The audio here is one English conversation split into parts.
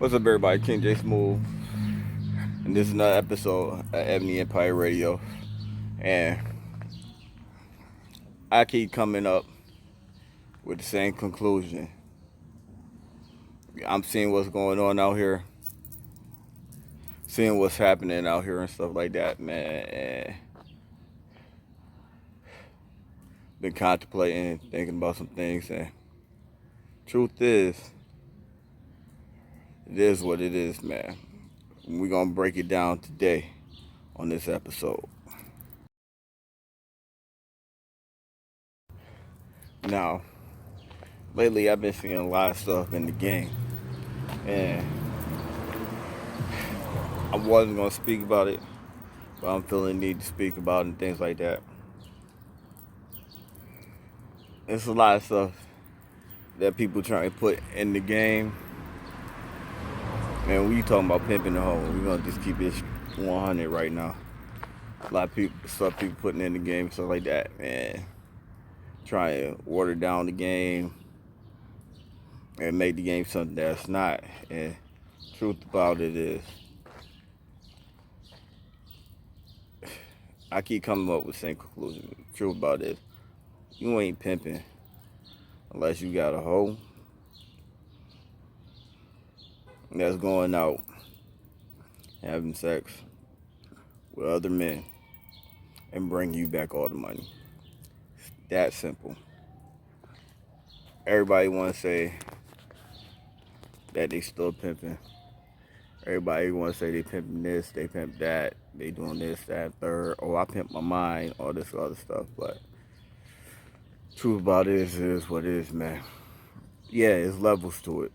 What's up, everybody? King J Smooth, and this is another episode of Ebony Empire Radio. And I keep coming up with the same conclusion. I'm seeing what's going on out here, seeing what's happening out here and stuff like that, man. And been contemplating, thinking about some things. And truth is, it is what it is, man. We're gonna break it down today on this episode. Now, lately I've been seeing a lot of stuff in the game, and I wasn't gonna speak about it, but I'm feeling the need to speak about it and things like that. It's a lot of stuff that people trying to put in the game. Man, we talking about pimping the hoe. We're gonna just keep it 100 right now. A lot of people putting in the game, stuff like that, man. Trying to water down the game and make the game something that's not. And truth about it is, I keep coming up with the same conclusion. Truth about it is, you ain't pimping unless you got a hoe that's going out having sex with other men and bring you back all the money. It's that simple. Everybody want to say that they still pimping. Everybody want to say they pimping this, they pimp that, they doing this, that, third. Oh, I pimp my mind, all this other stuff. But truth about it is what it is, man. Yeah, there's levels to it.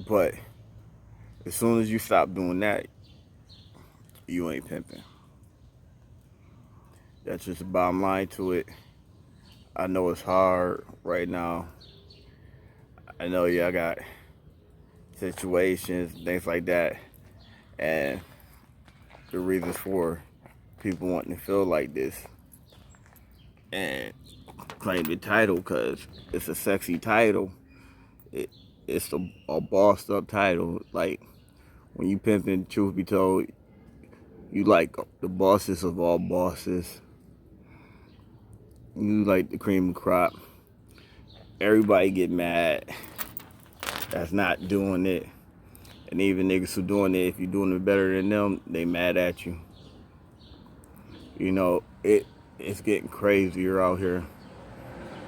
But as soon as you stop doing that, you ain't pimping. That's just the bottom line to it. I know it's hard right now. I know y'all got situations, things like that. And the reasons for people wanting to feel like this and claim the title because it's a sexy title. It's a bossed up title. Like, when you pimping, truth be told, you like the bosses of all bosses. You like the cream of the crop. Everybody get mad that's not doing it. And even niggas who doing it, if you're doing it better than them, they mad at you. You know, it's getting crazier out here.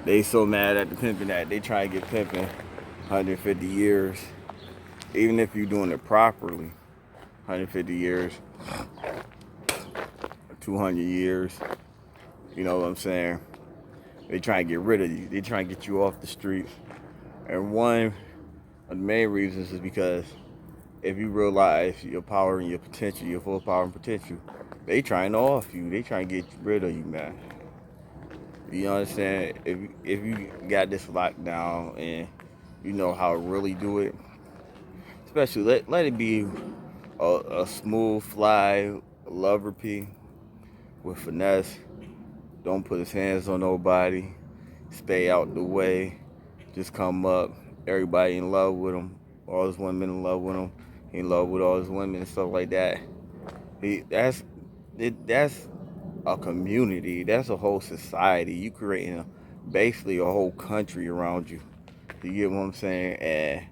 They so mad at the pimping that they try to get pimping 150 years. Even if you're doing it properly, 150 years, 200 years, you know what I'm saying? They try to get rid of you. They try to get you off the streets. And one of the main reasons is because if you realize your power and your potential, your full power and potential, they trying to off you. They trying to get rid of you, man. You understand? If you got this locked down and you know how to really do it, especially let it be a smooth fly lover P with finesse. Don't put his hands on nobody. Stay out the way. Just come up. Everybody in love with him. All his women in love with him. He in love with all his women and stuff like that. That's a community. That's a whole society. You creating basically a whole country around you. You get what I'm saying? And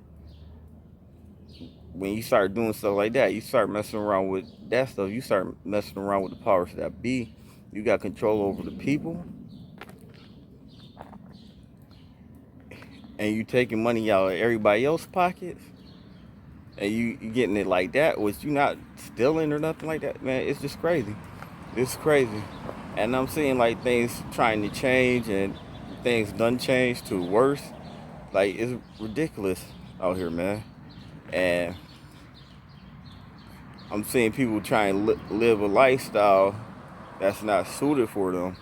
when you start doing stuff like that, you start messing around with that stuff. You start messing around with the powers that be. You got control over the people. And you taking money out of everybody else's pockets. And you getting it like that, which you not stealing or nothing like that, man. It's just crazy. It's crazy. And I'm seeing like things trying to change and things done change to worse. Like, it's ridiculous out here, man. And I'm seeing people trying to live a lifestyle that's not suited for them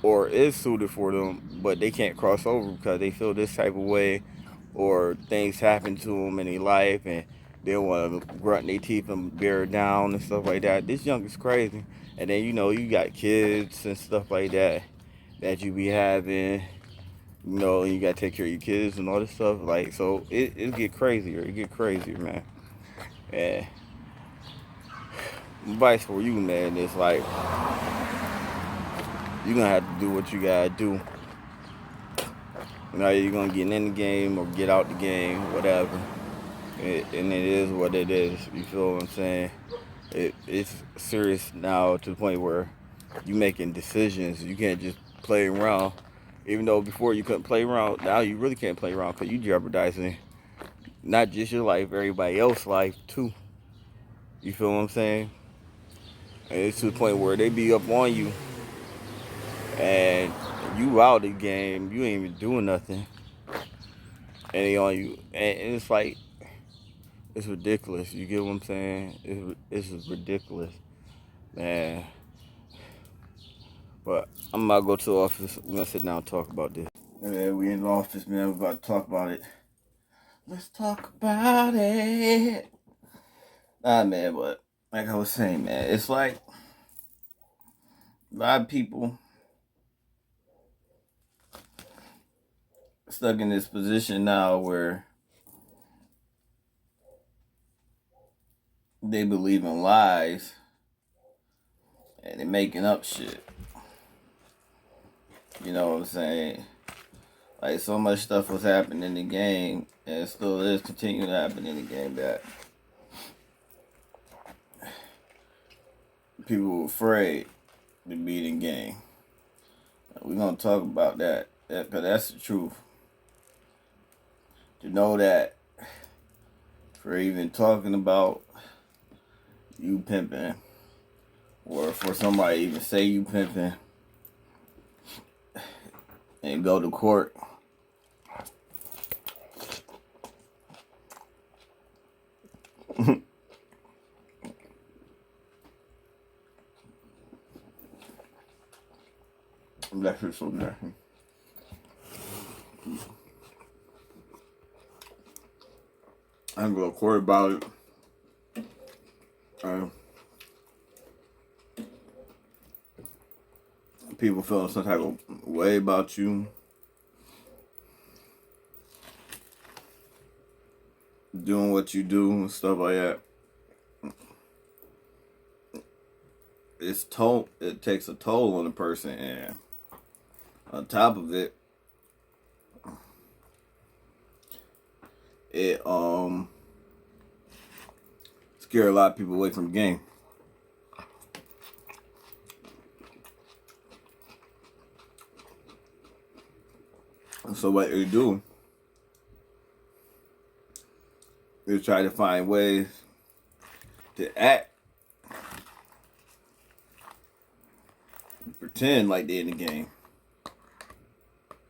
or is suited for them, but they can't cross over because they feel this type of way or things happen to them in their life and they want to grunt their teeth and bear it down and stuff like that. This junk is crazy. And then, you know, you got kids and stuff like that that you be having, You know, and you gotta take care of your kids and all this stuff. Like, so it get crazier. It get crazier, man. And advice for you, man, is like you're gonna have to do what you gotta do. You know, you're gonna get in the game or get out the game, whatever. And it is what it is. You feel what I'm saying? It's serious now to the point where you making decisions. You can't just play around. Even though before you couldn't play around, now you really can't play around because you jeopardizing not just your life, everybody else's life too. You feel what I'm saying? And it's to the point where they be up on you and you out of the game, you ain't even doing nothing. And they on you. And it's like, it's ridiculous. You get what I'm saying? It's ridiculous, man. But I'm about to go to the office. We're gonna sit down and talk about this. Yeah, we in the office, man. We're about to talk about it. Let's talk about it. Nah, man, but like I was saying, man, it's like a lot of people stuck in this position now where they believe in lies and they're making up shit. You know what I'm saying? Like, so much stuff was happening in the game, and it still is continuing to happen in the game, that people were afraid to be in the game. We're going to talk about that, because that's the truth. To know that, for even talking about you pimping, or for somebody to even say you pimping, and go to court, that shit's so nasty. I can go to court about it. People feeling some type of way about you. Doing what you do and stuff like that. It takes a toll on a person, and on top of it, it scare a lot of people away from the game. So what they do is try to find ways to act, pretend like they're in the game.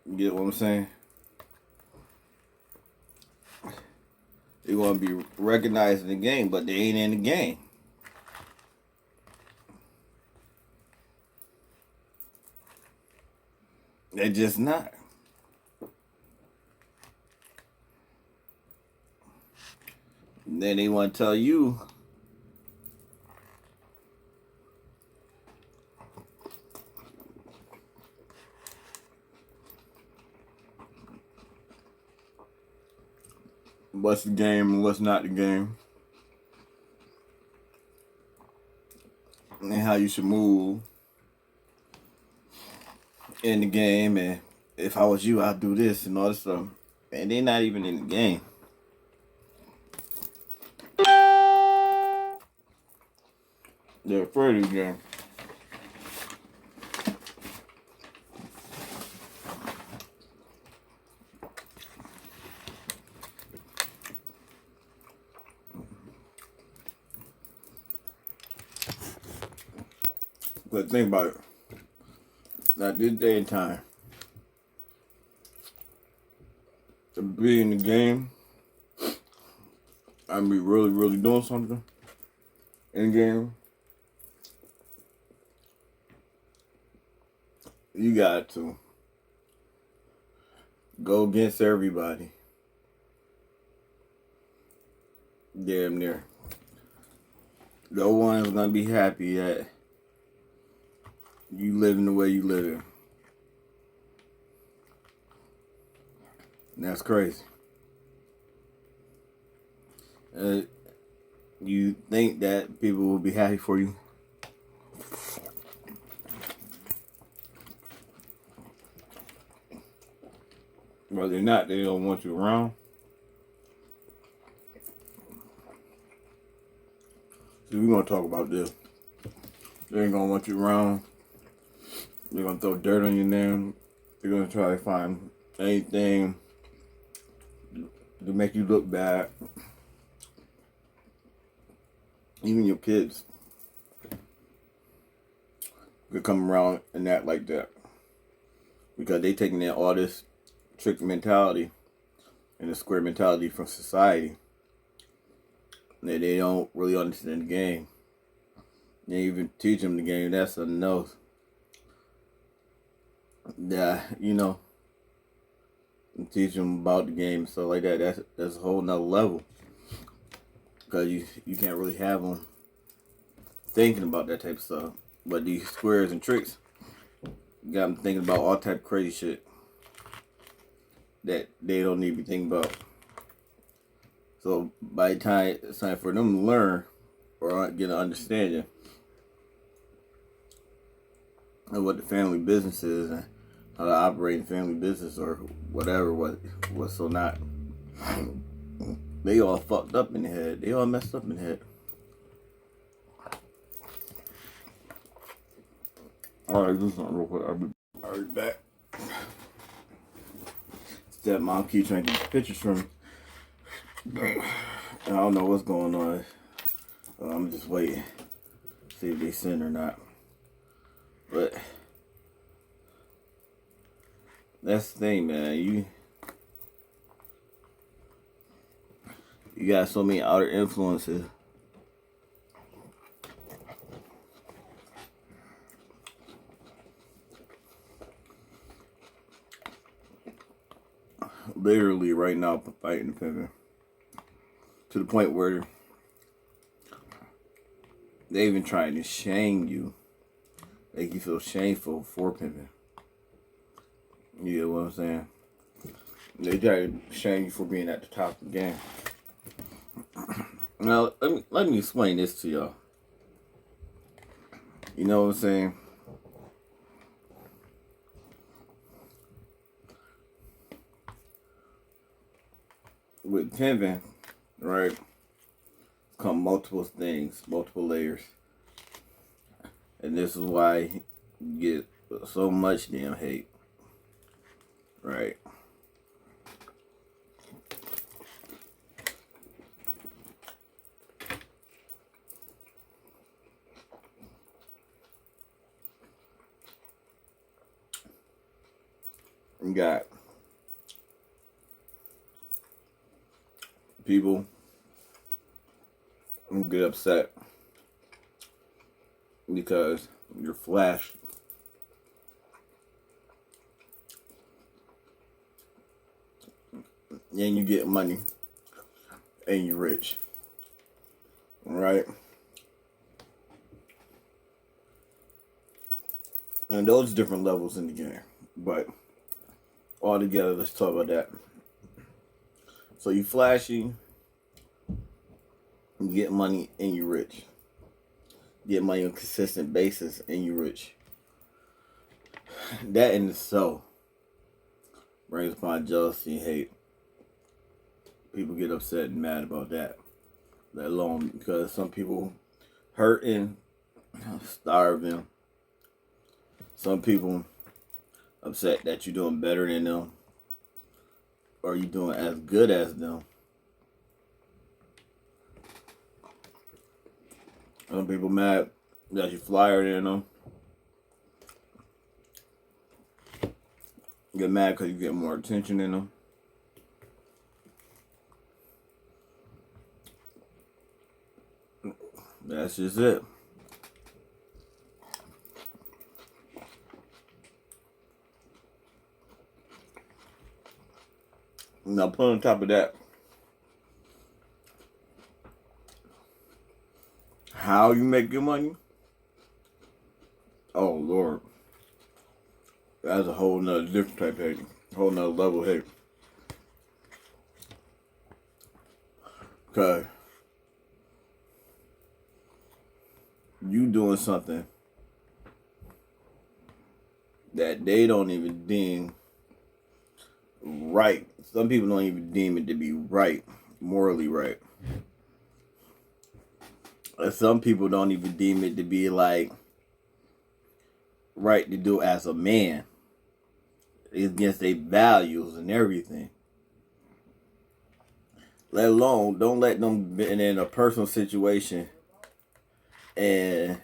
You get what I'm saying? They want to be recognized in the game, but they ain't in the game. They're just not. And then they want to tell you what's the game and what's not the game, and how you should move in the game, and if I was you, I'd do this and all this stuff. And they're not even in the game. They're afraid of the game. But think about it. At this day and time, to be in the game, I be really, really doing something in the game, you got to go against everybody. Damn near. No one's gonna be happy that you living the way you living. And that's crazy. You think that people will be happy for you? Well, they're not. They don't want you around. So we're going to talk about this. They ain't going to want you around. They're going to throw dirt on your name. They're going to try to find anything to make you look bad. Even your kids could come around and act like that. Because they taking in all this trick mentality and the square mentality from society. They don't really understand the game. They even teach them the game. That's something else. Yeah, teach them about the game and stuff like that. That's a whole nother level. Because you can't really have them thinking about that type of stuff. But these squares and tricks got them thinking about all type of crazy shit that they don't need to be thinking about. So by the time it's time for them to learn or get an understanding of what the family business is and how to operate in family business or whatever, what's so not, they all fucked up in the head. They all messed up in the head. Alright, this is not real quick. I'll be right back. Stepmom keeps trying to get pictures from me. I don't know what's going on. I'm just waiting. See if they send or not. But that's the thing, man. You got so many outer influences. Literally right now fighting Pimping. To the point where they even trying to shame you. Make you feel shameful for Pimping. You know what I'm saying? They try to shame you for being at the top of the game. Now, let me explain this to y'all. You know what I'm saying? With Pimping, right, come multiple things, multiple layers. And this is why you get so much damn hate. Right. You got people who get upset because you're flashed. And you get money. And you're rich. Right? And those different levels in the game. But all together, let's talk about that. So you flashy, you get money, and you're rich. You get money on a consistent basis, and you're rich. That in itself brings upon jealousy and hate. People get upset and mad about that. Let alone because some people hurting, starving. Some people upset that you're doing better than them. Or you doing as good as them. Some people mad that you flyer than them. Get mad because you get more attention than them. That's just it. Now put on top of that, how you make your money? Oh Lord. That's a whole nother different type of hate. A whole nother level of hate. Cause you doing something that they don't even deem right. Some people don't even deem it to be right, morally right. And some people don't even deem it to be like right to do as a man. It's against their values and everything. Let alone, don't let them be in a personal situation and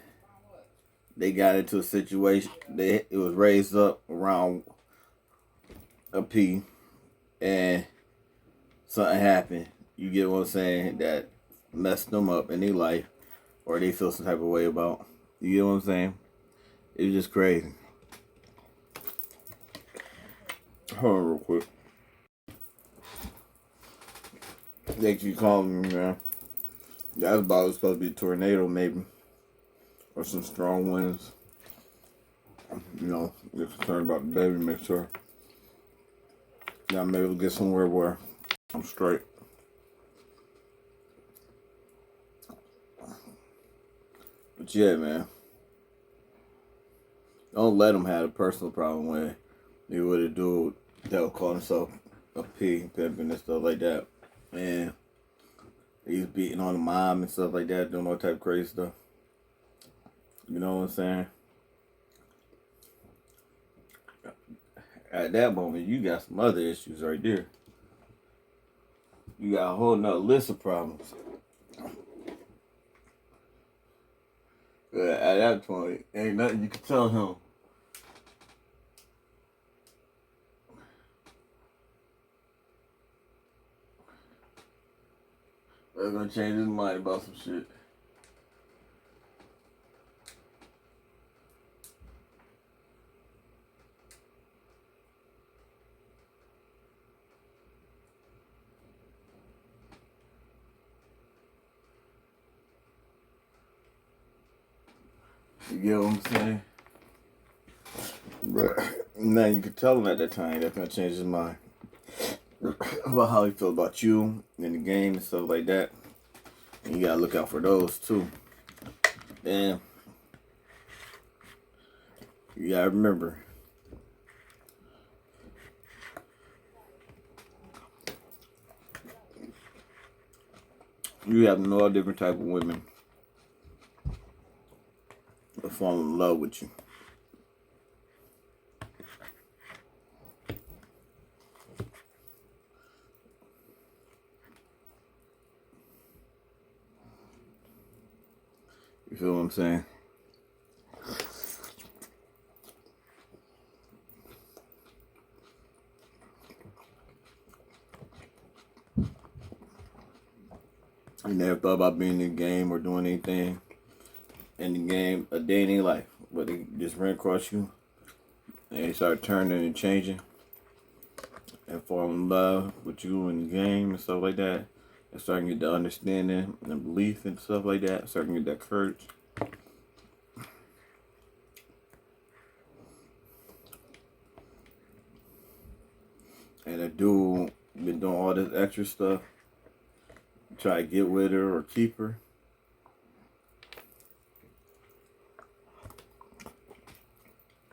they got into a situation. It was raised up around a P, and something happened. You get what I'm saying? That messed them up in their life, or they feel some type of way about. You get what I'm saying? It was just crazy. Hold on real quick. They keep calling me, man. That's about it's supposed to be a tornado, maybe, or some strong winds. You know, they're concerned about the baby. Make sure that I'm able to get somewhere where I'm straight. But yeah, man, don't let them have a personal problem when they would a dude that would call himself a P, pimping and stuff like that, and he's beating on the mom and stuff like that, doing all type of crazy stuff. You know what I'm saying? At that moment, you got some other issues right there. You got a whole nother list of problems. At that point, ain't nothing you can tell him. They're gonna change his mind about some shit. You get what I'm saying? But now you can tell him at that time that's gonna change his mind about how he feel about you in the game and stuff like that. And you gotta look out for those too. And you gotta remember, you have to know all different type of women that fall in love with you. You feel what I'm saying? You never thought about being in the game or doing anything in the game a day in their life, but they just ran across you and they start turning and changing and fall in love with you in the game and stuff like that, and starting to get the understanding and belief and stuff like that, starting to get that courage. And a dude been doing all this extra stuff, try to get with her or keep her.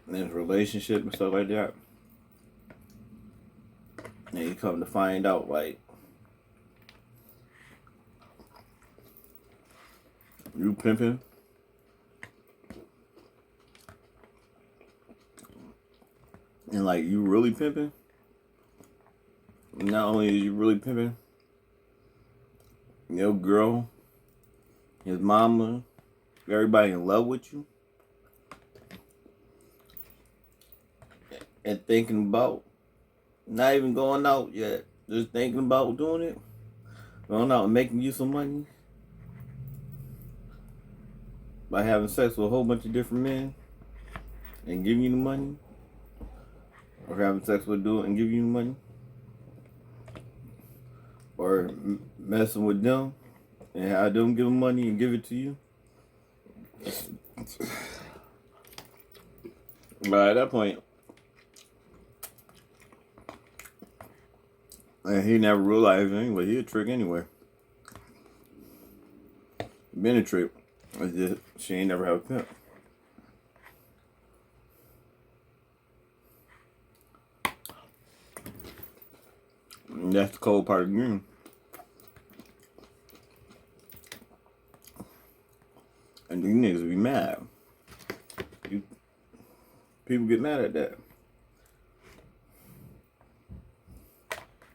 And his relationship and stuff like that. And you come to find out, like, you pimping. And like, you really pimping. Not only is you really pimping, your girl, his mama, everybody in love with you. And thinking about not even going out yet, just thinking about doing it, going out and making you some money by having sex with a whole bunch of different men and giving you the money, or having sex with a dude and giving you the money, or messing with them and have them give them money and give it to you. But at that point, and he never realized it anyway. He a trick anyway. been a trip. It's just she ain't never have a pimp. And that's the cold part of the game. And these niggas be mad. People get mad at that.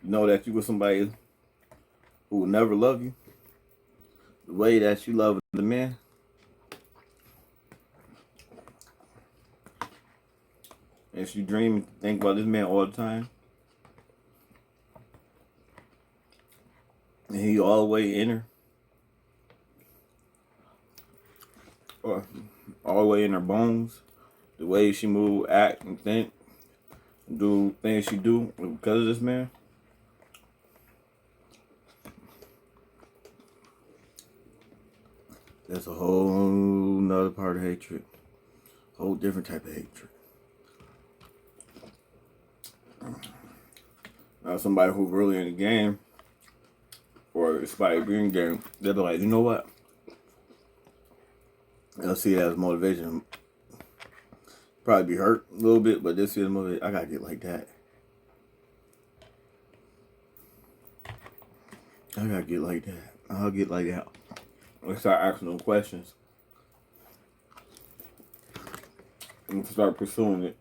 You know that you with somebody who will never love you the way that you love the man. And she dream, think about this man all the time. And he all the way in her. Or all the way in her bones. The way she move, act, and think. Do things she do because of this man. That's a whole nother part of hatred. A whole different type of hatred. Now somebody who's really in the game, or somebody being in the game, they'll be like, you know what? They'll see it as motivation. Probably be hurt a little bit, but they'll see it as motivation. I gotta get like that. I gotta get like that. I'll get like that. Let's start asking them questions. And start pursuing it.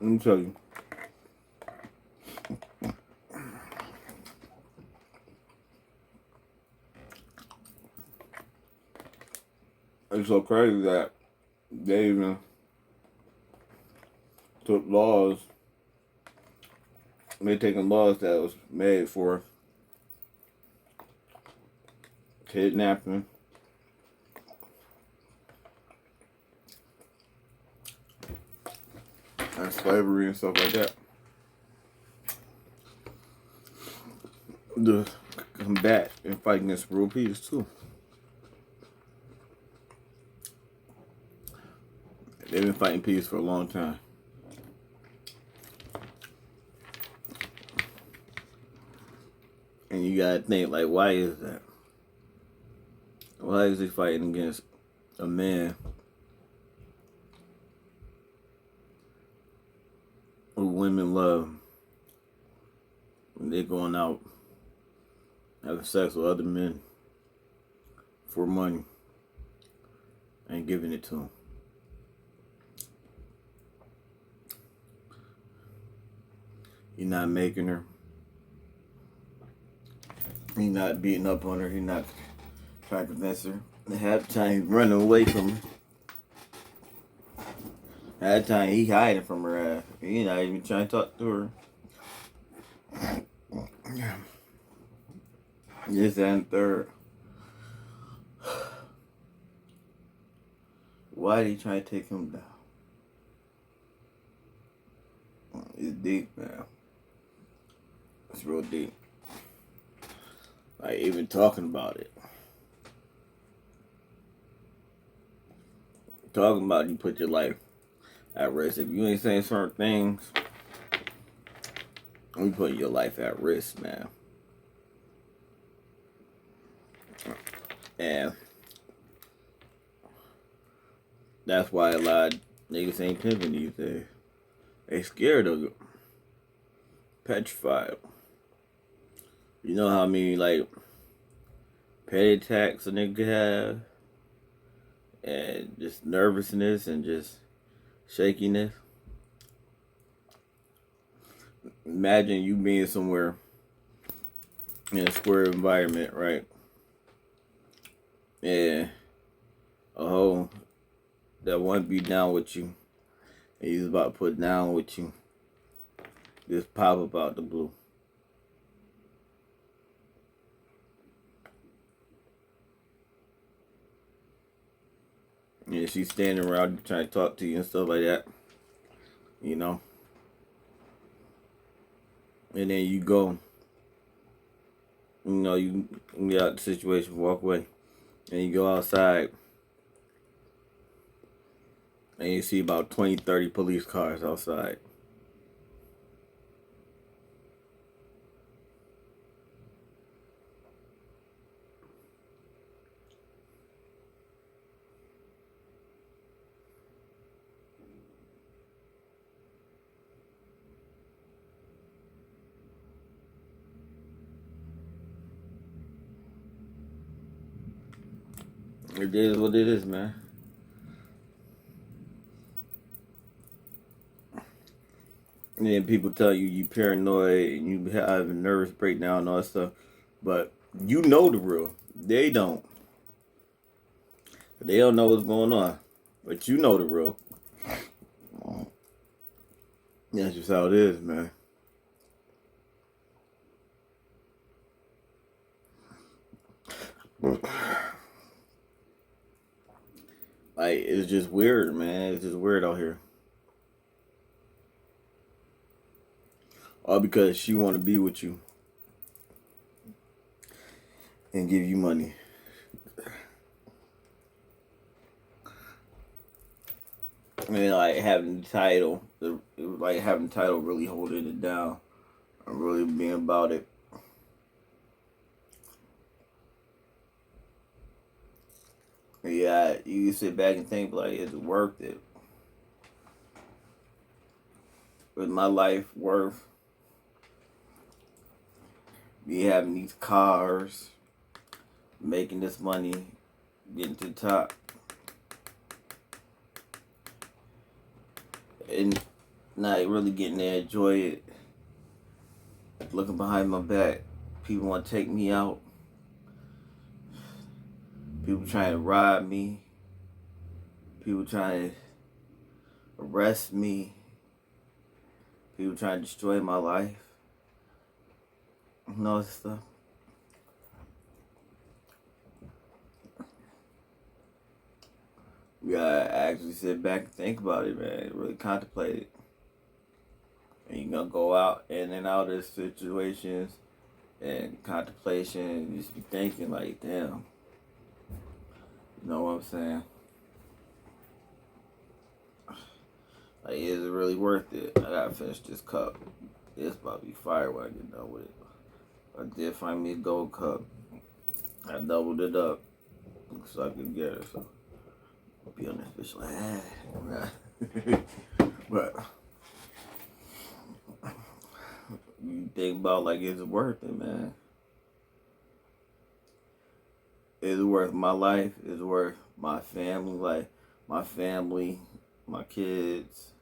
Let me tell you. It's so crazy that they even took laws. They're taking laws that was made for kidnapping, and slavery and stuff like that. To combat and fight against world peace too. They've been fighting peace for a long time. And you gotta think, like, why is that? Why is he fighting against a man who women love when they're going out having sex with other men for money and giving it to them? You're not making her. He's not beating up on her. He's not trying to convince her. Half the time he's running away from her. Half the time he hiding from her ass. He's not even trying to talk to her. This and third. Why did he try to take him down? It's deep, man. It's real deep. Like, even talking about it. Talking about you put your life at risk. If you ain't saying certain things, you put your life at risk, man. And that's why a lot of niggas ain't pimping these days. They scared of it. Petrified. You know how many, like, petty attacks a nigga could have? And just nervousness and just shakiness. Imagine you being somewhere in a square environment, right? And a hoe that won't be down with you, and he's about to put down with you, just pop up out the blue. And she's standing around trying to talk to you and stuff like that, you know. And then you go, you know, you get out the situation, walk away, and you go outside, and you see about 20, 30 police cars outside. It is what it is, man. And then people tell you paranoid and you have a nervous breakdown and all that stuff. But you know the real. They don't. They don't know what's going on. But you know the real. That's just how it is, man. Like, it's just weird, man. It's just weird out here. All because she want to be with you and give you money. I mean, like having the title, really holding it down and really being about it. Yeah, you sit back and think like, is it worth it? Is my life worth me having these cars, making this money, getting to the top, and not really getting to enjoy it? Looking behind my back, people want to take me out. People trying to rob me. People trying to arrest me. People trying to destroy my life. And all this stuff. You gotta actually sit back and think about it, man. Really contemplate it. And you're gonna go out in and out of situations and contemplation and just be thinking like, damn. You know what I'm saying? Like, is it really worth it? I gotta finish this cup. It's about to be fire when I get done with it. I did find me a gold cup. I doubled it up so I could get it. So I'll be on this bitch like, but you think about like, is it worth it, man? Is it worth my life? Is it worth my family? Like, my family, my kids,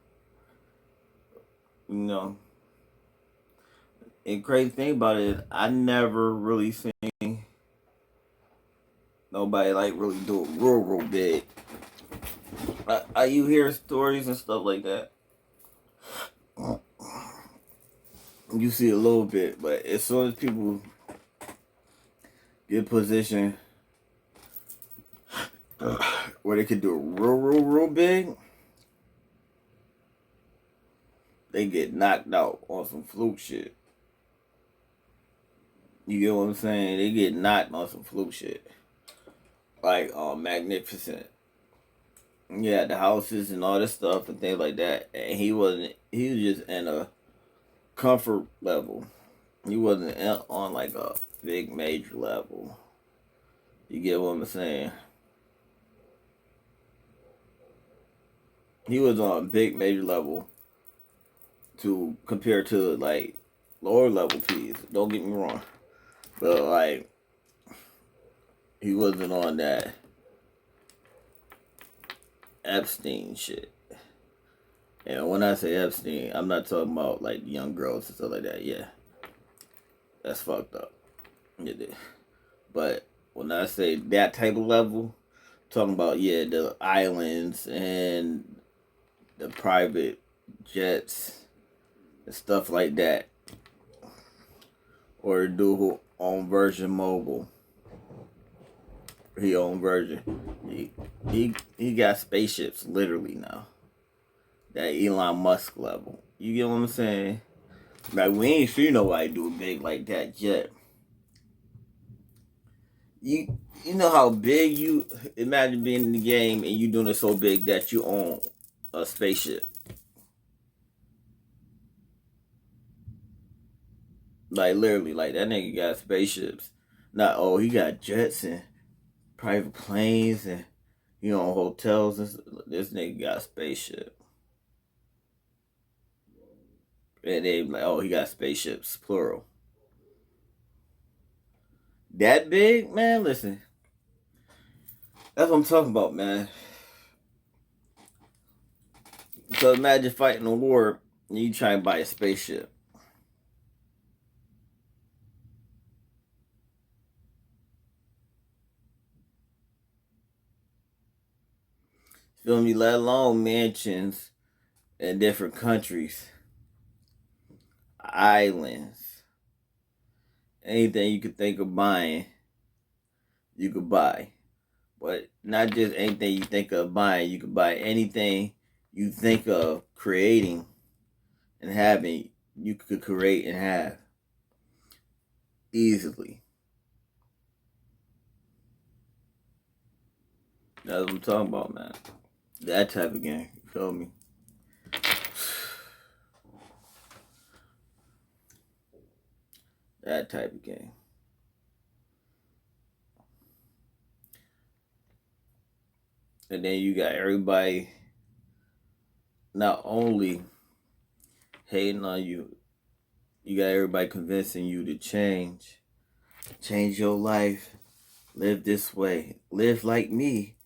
you know? And crazy thing about it is, I never really seen nobody like really do it real big. You hear stories and stuff like that. You see a little bit, but as soon as people get position where they could do it real big, they get knocked out on some fluke shit. You get what I'm saying? They get knocked on some fluke shit. Like, Magnificent. Yeah, the houses and all this stuff and things like that. And he was just in a comfort level. He wasn't on like a big major level. You get what I'm saying? He was on a big major level to compare to like lower level P's. Don't get me wrong. But like, he wasn't on that Epstein shit. And when I say Epstein, I'm not talking about like young girls and stuff like that. Yeah, that's fucked up. But when I say that type of level, I'm talking about, yeah, the islands and the private jets and stuff like that. Or dude who own Virgin Mobile. He own Virgin. He got spaceships literally now. That Elon Musk level. You get what I'm saying? Like, we ain't seen nobody do big like that yet. You know how big you imagine being in the game and you doing it so big that you own a spaceship. Like, literally, like, that nigga got spaceships. Not, oh, he got jets and private planes and, you know, hotels. This nigga got a spaceship. And they like, oh, he got spaceships, plural. That big, man, listen. That's what I'm talking about, man. So imagine fighting a war and you try and buy a spaceship. Feel me? Let alone mansions in different countries, islands, anything you could think of buying, you could buy. But not just anything you think of buying, you could buy anything you think of creating and having, you could create and have easily. That's what I'm talking about, man. That type of game. You feel me? That type of game. And then you got everybody not only hating on you, you got everybody convincing you to change. Change your life. Live this way. Live like me.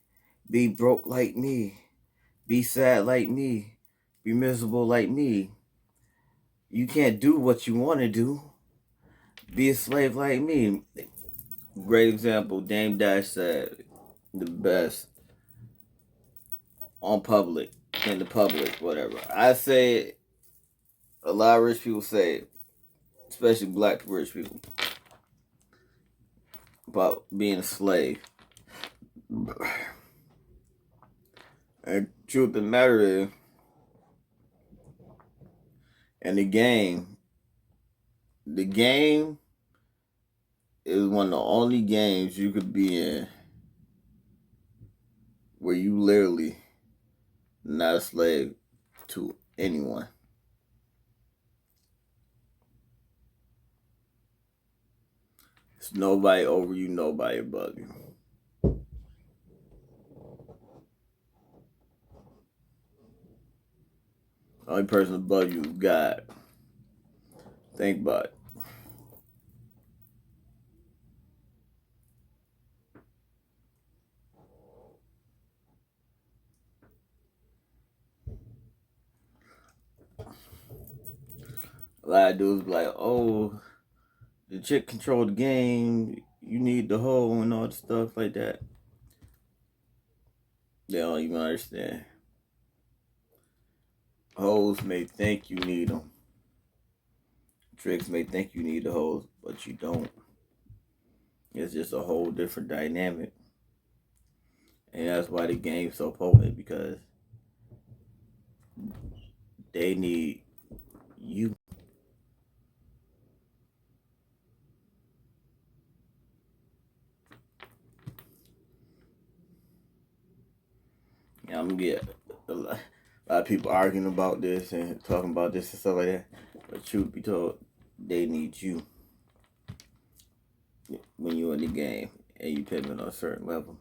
Be broke like me. Be sad like me. Be miserable like me. You can't do what you want to do. Be a slave like me. Great example. Dame Dash said the best on public, in the public, whatever. I say it, a lot of rich people say it, especially black rich people, about being a slave. And truth of the matter is, and the game is one of the only games you could be in where you literally not a slave to anyone. It's nobody over you, nobody above you. The only person above you is God. Think about it. A lot of dudes be like, oh, the chick control the game, you need the hoe and all the stuff like that. They don't even understand. Hoes may think you need them. Tricks may think you need the hoes, but you don't. It's just a whole different dynamic. And that's why the game's so potent, because they need you. I'm gonna get a lot of people arguing about this and talking about this and stuff like that. But truth be told, they need you when you're in the game and you pimping on a certain level.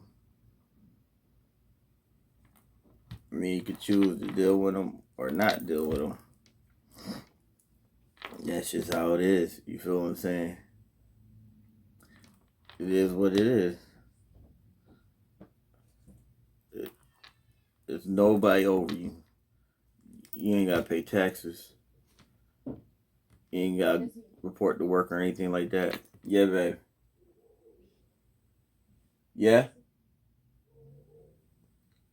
I mean, you could choose to deal with them or not deal with them. That's just how it is. You feel what I'm saying? It is what it is. There's nobody over you. You ain't gotta pay taxes. You ain't gotta report to work or anything like that. Yeah, babe. Yeah?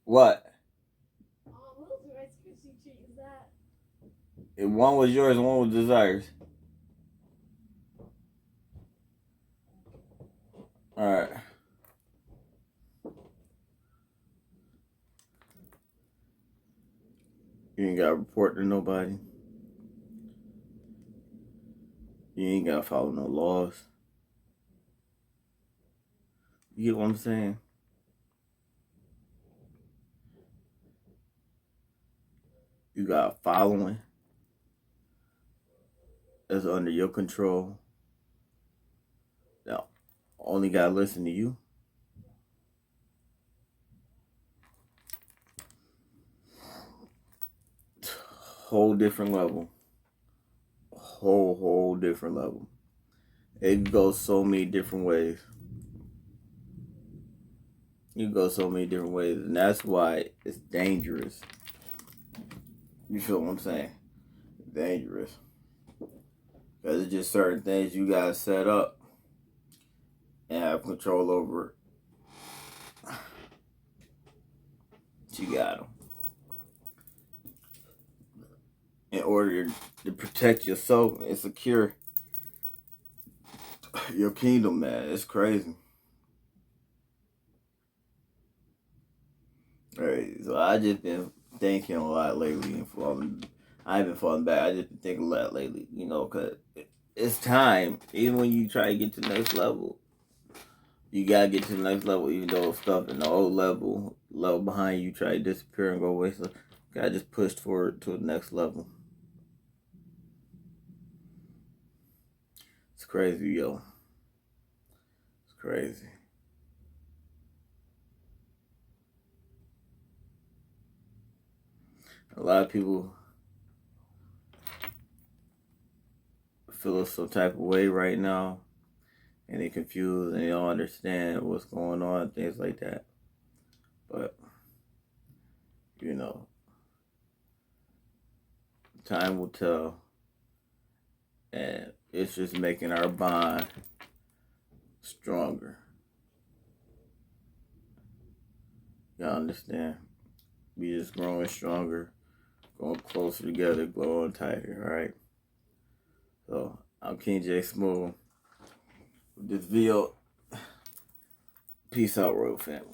What? If one was yours and one was Desire's. Alright. You ain't gotta report to nobody. You ain't gotta follow no laws. You get what I'm saying? You got a following that's under your control. Now, only gotta listen to you. Whole different level. Whole different level. It goes so many different ways. You go so many different ways, and that's why it's dangerous. You feel what I'm saying? Dangerous. Because it's just certain things you gotta set up and have control over it. You got them. In order to protect yourself and secure your kingdom, man. It's crazy. Right. So I just been thinking a lot lately and falling. I haven't fallen back. I just been thinking a lot lately, because it's time. Even when you try to get to the next level, you gotta get to the next level. Even though stuff in the old level behind you try to disappear and go away, so you gotta just push forward to the next level. It's crazy, yo. It's crazy. A lot of people feel some type of way right now, and they're confused and they don't understand what's going on, things like that. But, time will tell. And it's just making our bond stronger. Y'all understand? We just growing stronger, going closer together, growing tighter, alright? So, I'm King J Smooth with this video. Peace out, Royal Family.